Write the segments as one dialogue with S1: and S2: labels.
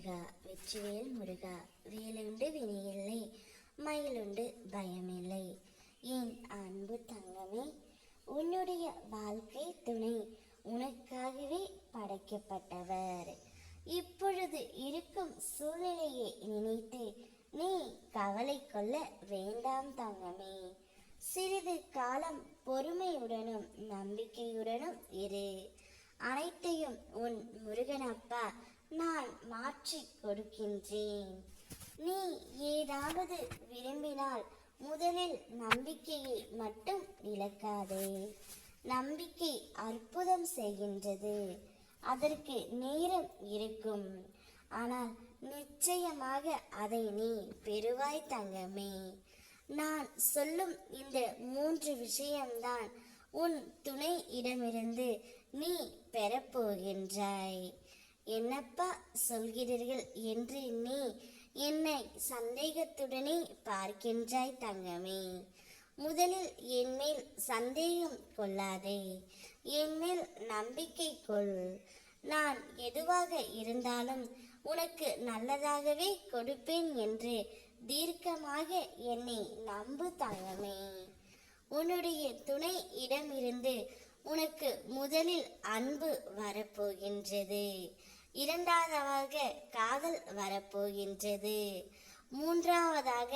S1: முருகா வெற்றிவேல் முருகா வேலுண்டு வினையில்லை மயிலுண்டு பயமில்லை. என் அன்பு தங்கமே, உன்னுடைய வாழ்க்கை துணை உனக்காகவே படைக்கப்பட்டவர். இப்பொழுது இருக்கும் சூழ்நிலையை நினைத்து நீ கவலை கொள்ள வேண்டாம் தங்கமே. சிறிது காலம் பொறுமையுடனும் நம்பிக்கையுடனும் இரு. அனைத்தையும் உன் முருகனப்பா நான் மாற்றி கொடுக்கின்றேன். நீ ஏதாவது விரும்பினால் முதலில் நம்பிக்கையை மட்டும் இழக்காதே. நம்பிக்கை அற்புதம் செய்கின்றது. அதற்கு நேரம் இருக்கும், ஆனால் நிச்சயமாக அதை நீ பெறுவாய் தங்கமே. நான் சொல்லும் இந்த 3 விஷயம்தான் உன் துணை இடமிருந்து நீ பெறப்போகின்றாய். என்னப்பா சொல்கிறீர்கள் என்று நீ என்னை சந்தேகத்துடனே பார்க்கின்றாய் தங்கமே. முதலில் என்மேல் சந்தேகம் கொள்ளாதே, என்மேல் நம்பிக்கை கொள். நான் எதுவாக இருந்தாலும் உனக்கு நல்லதாகவே கொடுப்பேன் என்று தீர்க்கமாக என்னை நம்பு தங்கமே. உன்னுடைய துணை இடமிருந்து உனக்கு முதலில் அன்பு வரப்போகின்றது, இரண்டாவதாக காதல் வரப்போகின்றது, மூன்றாவதாக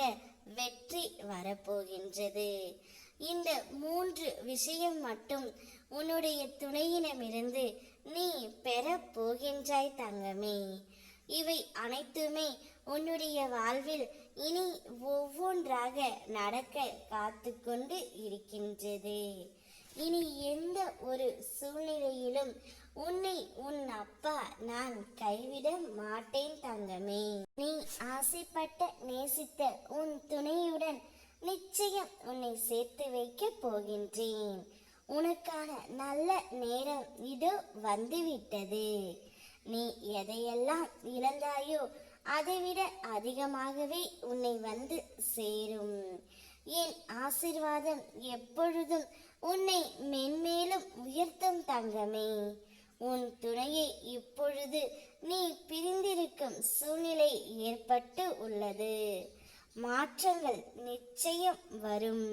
S1: வெற்றி வரப்போகின்றது. இந்த 3 விஷயம் மட்டும் உன்னுடைய துணையிடமிருந்து நீ பெற போகின்றாய் தங்கமே. இவை அனைத்துமே உன்னுடைய வாழ்வில் இனி ஒவ்வொன்றாக நடக்க காத்து கொண்டு இருக்கின்றது. இனி எந்த ஒரு சூழ்நிலையிலும் உன்னை உன் அப்பா நான் கைவிட மாட்டேன் தங்கமே. நீ ஆசைப்பட்ட நேசித்த உன் துணையுடன் நிச்சயம் உன்னை சேர்த்து வைக்க போகின்றேன். உனக்கான நல்ல நேரம் இதோ வந்துவிட்டது. நீ எதையெல்லாம் இழந்தாயோ அதைவிட அதிகமாகவே உன்னை வந்து சேரும். என் ஆசீர்வாதம் எப்பொழுதும் உன்னை மென்மேலும் உயர்த்தும் தங்கமே. உன் துணையை இப்பொழுது நீ பிரிந்திருக்கும் சூழ்நிலை ஏற்பட்டு உள்ளது. மாற்றங்கள் நிச்சயம் வரும்.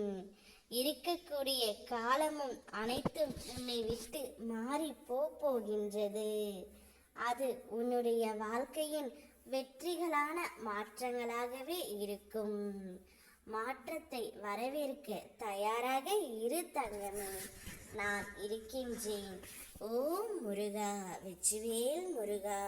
S1: இருக்கக்கூடிய காலமும் அனைத்தும் உன்னை விட்டு மாறி போகின்றது. அது உன்னுடைய வாழ்க்கையின் வெற்றிகளான மாற்றங்களாகவே இருக்கும். மாற்றத்தை வரவேற்க தயாராக இரு தங்கமே. நான் இருக்கின்றேன். ஓம் முருகா வெற்றிவேல் முருகா.